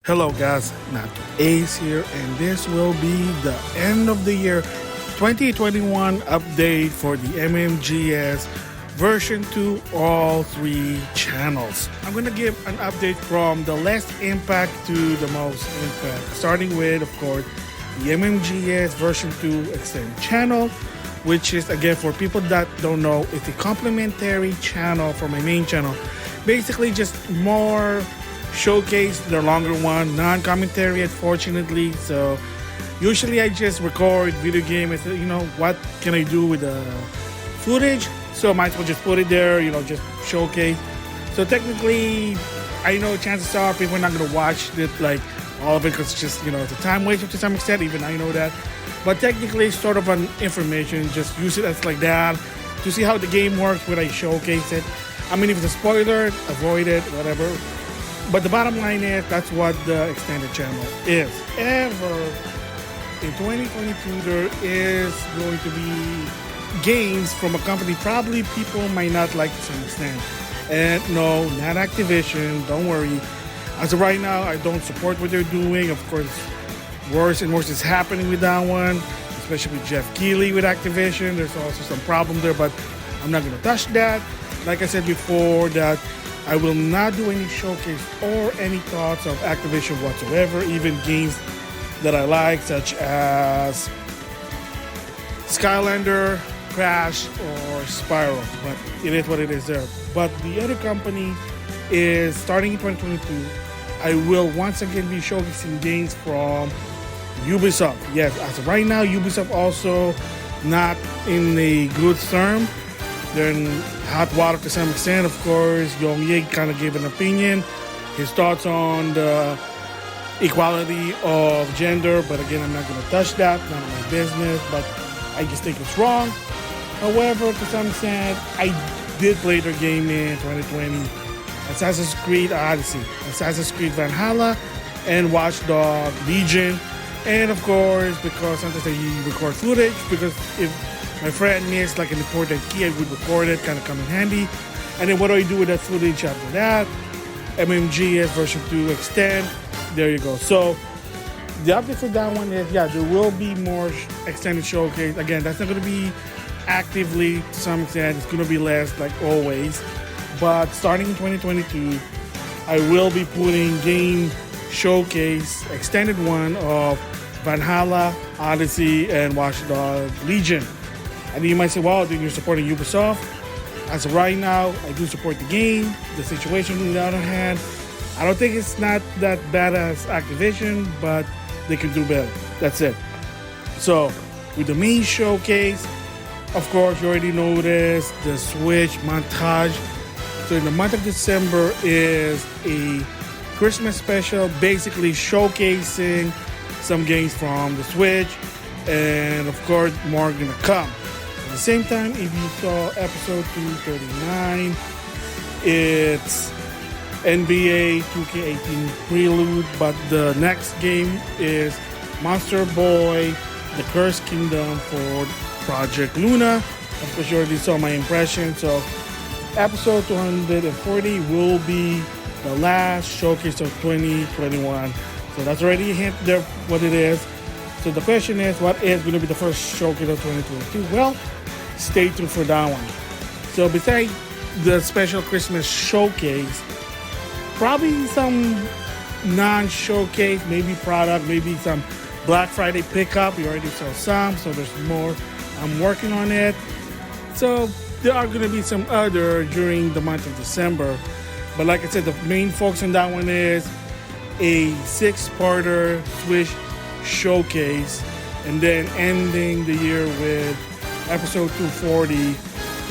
Hello guys, NautoAce here, and this will be the end of the year 2021 update for the MMGS version 2 all 3 channels. I'm going to give an update from the less impact to the most impact, starting with, of course, the MMGS version 2 extended channel, which is, again, for people that don't know, it's a complementary channel for my main channel. Basically just more showcase, the longer one, non-commentary unfortunately. So usually I just record video game and say, what can I do with the footage, so I might as well just put it there, just showcase. So technically I know chances are people are not going to watch it, like all of it, because it's just it's a time waste to some extent, even I know that. But technically it's sort of an information, just use it as like that to see how the game works when I showcase it. I mean, if it's a spoiler, avoid it, whatever. But the bottom line is, that's what the extended channel is. Ever in 2022, there is going to be games from a company probably people might not like to some extent. And no, not Activision, don't worry. As of right now, I don't support what they're doing. Of course, worse and worse is happening with that one, especially with Jeff Keighley with Activision. There's also some problem there, but I'm not going to touch that. Like I said before, that I will not do any showcase or any thoughts of Activision whatsoever, even games that I like, such as Skylander, Crash, or Spyro. But it is what it is there. But the other company is, starting in 2022, I will once again be showcasing games from Ubisoft. Yes, as of right now, Ubisoft also not in a good term. They're in hot water to some extent. Of course, Yong Yig kind of gave an opinion, his thoughts on the equality of gender, but again, I'm not going to touch that, none of my business, but I just think it's wrong. However, to some extent, I did play their game in 2020, Assassin's Creed Odyssey, Assassin's Creed Valhalla, and Watch Dogs Legion. And of course, because sometimes I record footage, because if my friend missed like an important key, I would record it, kind of come in handy. And then what do I do with that footage after that? MMGS version 2 extend. There you go. So the update for that one is, there will be more extended showcase. Again, that's not going to be actively to some extent. It's going to be less, like always. But starting in 2022, I will be putting game showcase, extended one of Valhalla, Odyssey, and Watch Dogs Legion. And you might say, well, then you're supporting Ubisoft. As of right now, I do support the game. The situation, on the other hand, I don't think it's not that bad as Activision, but they can do better. That's it. So, with the main showcase, of course, you already noticed the Switch montage. So, in the month of December is a Christmas special, basically showcasing some games from the Switch. And, of course, more going to come. At the same time, if you saw episode 239, it's NBA 2K18 Prelude, but the next game is Monster Boy, The Cursed Kingdom for Project Luna. Of course, you already saw my impression, so episode 240 will be the last showcase of 2021. So that's already a hint there what it is. So the question is, what is going to be the first showcase of 2022? Well, stay tuned for that one. So besides the special Christmas showcase, probably some non-showcase, maybe product, maybe some Black Friday pickup. You already saw some, so there's more. I'm working on it. So there are going to be some other during the month of December. But like I said, the main focus on that one is a 6-parter Switch showcase, and then ending the year with episode 240,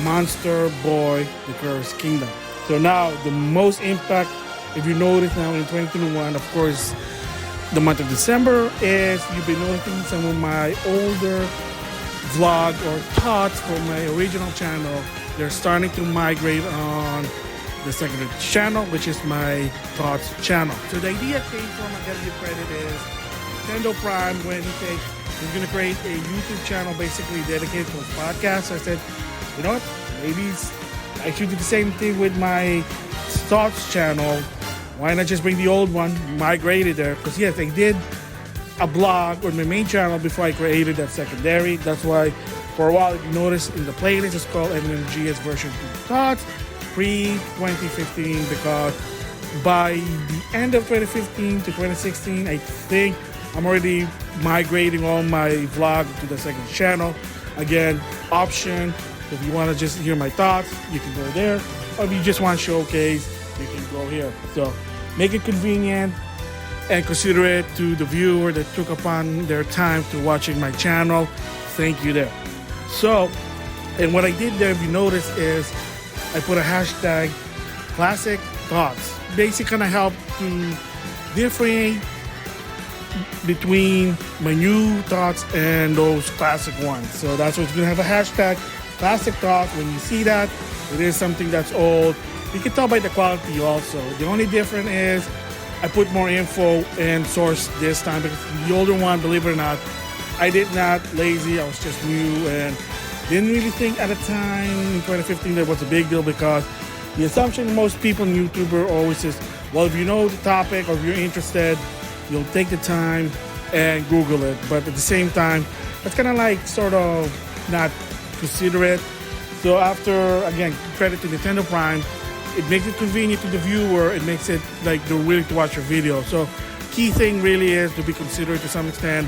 Monster Boy, The Cursed Kingdom. So now, the most impact, if you notice now in 2021, of course, the month of December is, you've been noticing some of my older vlog or thoughts from my original channel. They're starting to migrate on the second channel, which is my Tots channel. So the idea came from, I gotta give credit, is Nintendo Prime, when he said he's going to create a YouTube channel basically dedicated to his podcast. So I said, you know what, maybe I should do the same thing with my Tots channel. why not just bring the old one, migrate it there? Because yes, I did a blog on my main channel before I created that secondary. That's why for a while, if you notice in the playlist, it's called NautoAisDx version 2 Thoughts pre-2015, because by the end of 2015 to 2016, I think I'm already migrating all my vlog to the second channel. Again, option, if you want to just hear my thoughts, you can go there. Or if you just want to showcase, you can go here. So make it convenient and consider it to the viewer that took upon their time to watching my channel. Thank you there. So, and what I did there, if you notice, is I put a hashtag classic thoughts. Basically gonna help to differentiate between my new thoughts and those classic ones. So that's what's gonna have a hashtag classic thoughts. When you see that, it is something that's old. You can tell by the quality also. The only difference is I put more info and source this time, because the older one, believe it or not, I did not lazy. I was just new and didn't really think at the time in 2015 that was a big deal, because the assumption most people in YouTuber always is, well, if you know the topic or if you're interested, you'll take the time and Google it. But at the same time, that's kind of like sort of not considerate. So after, again, credit to Nintendo Prime, it makes it convenient to the viewer. It makes it like they're willing to watch your video. So key thing really is to be considerate to some extent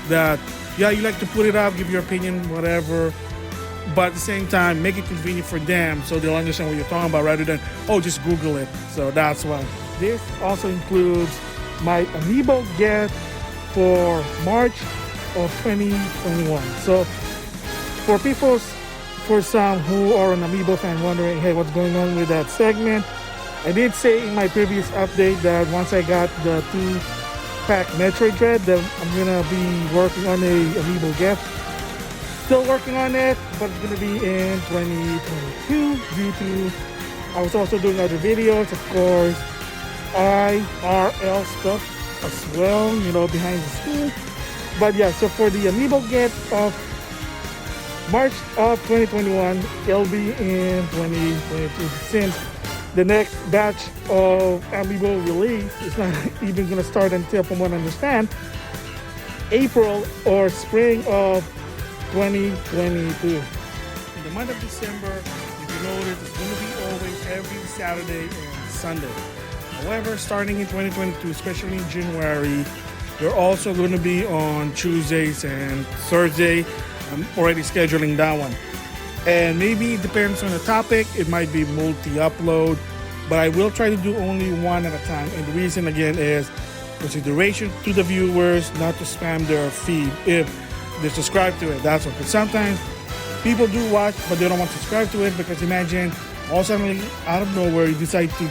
that, yeah, you like to put it up, give your opinion, whatever, but at the same time, make it convenient for them so they'll understand what you're talking about rather than, oh, just Google it. So that's why. This also includes my Amiibo Get for March of 2021. So for some who are an Amiibo fan wondering, hey, what's going on with that segment? I did say in my previous update that once I got the 2-pack Metroid Dread, that I'm gonna be working on a Amiibo Get. Still working on it, but it's gonna be in 2022 due to I was also doing other videos, of course, IRL stuff as well, you know, behind the scenes. But yeah, so for the Amiibo Get of March of 2021, it'll be in 2022, since the next batch of Amiibo release is not even going to start until, from what I understand, April or spring of 2022. In the month of December, if you notice, it's going to be always every Saturday and Sunday. However, starting in 2022, especially in January, they're also going to be on Tuesdays and Thursday. I'm already scheduling that one. And maybe it depends on the topic. It might be multi-upload, but I will try to do only one at a time. And the reason, again, is consideration to the viewers, not to spam their feed if they subscribe to it. That's what. Because sometimes people do watch, but they don't want to subscribe to it, because imagine all suddenly out of nowhere you decide to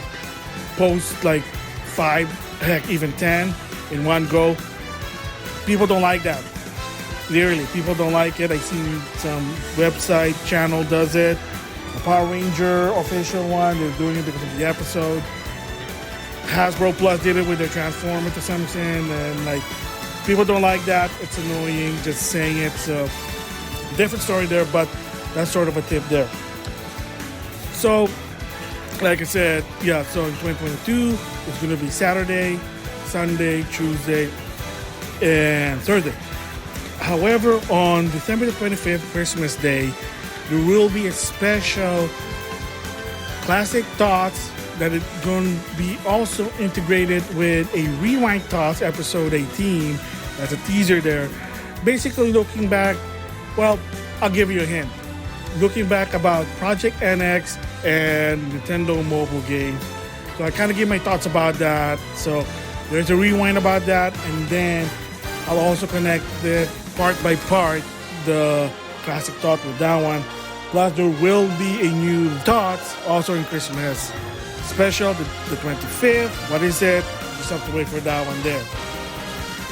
post like 5, heck, even 10 in one go. People don't like that. Clearly, people don't like it. I see some website channel does it. The Power Ranger official one, they're doing it because of the episode. Hasbro Plus did it with their Transformer to some extent, and like people don't like that. It's annoying just saying it. So different story there, but that's sort of a tip there. So, like I said, yeah. So in 2022, it's going to be Saturday, Sunday, Tuesday, and Thursday. However, on December the 25th, Christmas Day, there will be a special Classic Thoughts that is going to be also integrated with a Rewind Thoughts episode 18. That's a teaser there. Basically looking back, well, I'll give you a hint. Looking back about Project NX and Nintendo mobile games. So I kind of give my thoughts about that. So there's a rewind about that, and then I'll also connect it part by part, the Classic Thought with that one. Plus, there will be a new Tots also in Christmas special, the 25th. What is it? Just have to wait for that one there.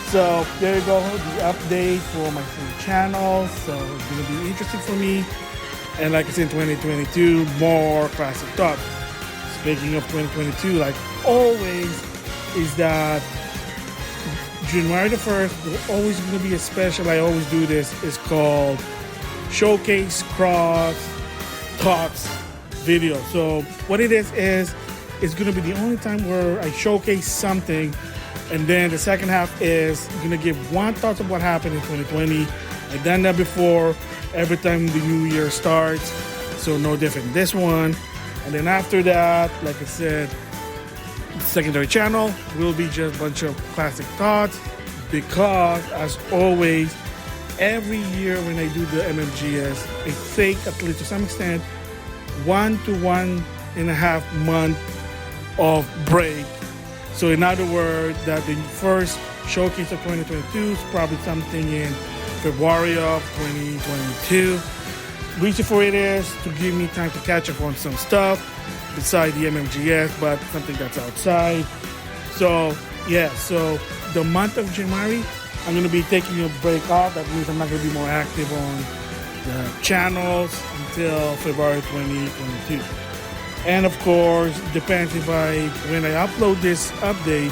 So there you go, the update for my free channel. So it's going to be interesting for me. And like I said, in 2022, more Classic Thoughts. Speaking of 2022, like always, is that January the 1st, there's always going to be a special. I always do this. It's called Showcase Cross Thoughts video. So what it is is going to be the only time where I showcase something. And then the second half is going to give one thoughts of what happened in 2020. I've done that before, every time the new year starts. So no different this one. And then after that, like I said, the secondary channel will be just a bunch of classic thoughts. Because, as always, every year when I do the MMGS, I take, at least to some extent, 1 to 1.5 month of break. So in other words, that the first showcase of 2022 is probably something in February of 2022. Reason for it is to give me time to catch up on some stuff beside the MMGS, but something that's outside. So yeah, so the month of January, I'm going to be taking a break off. That means I'm not going to be more active on the channels until February 2022. And of course, depends if when I upload this update,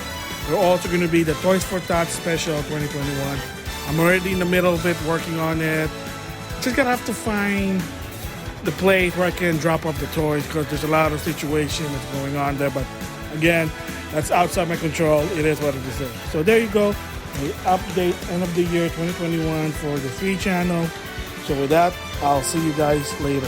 we're also going to be the Toys for Tots Special 2021. I'm already in the middle of it, working on it. Just gonna have to find the place where I can drop off the toys because there's a lot of situation that's going on there. But again, that's outside my control. It is what it is. So there you go. The update end of the year 2021 for the 3 channel. So with that, I'll see you guys later.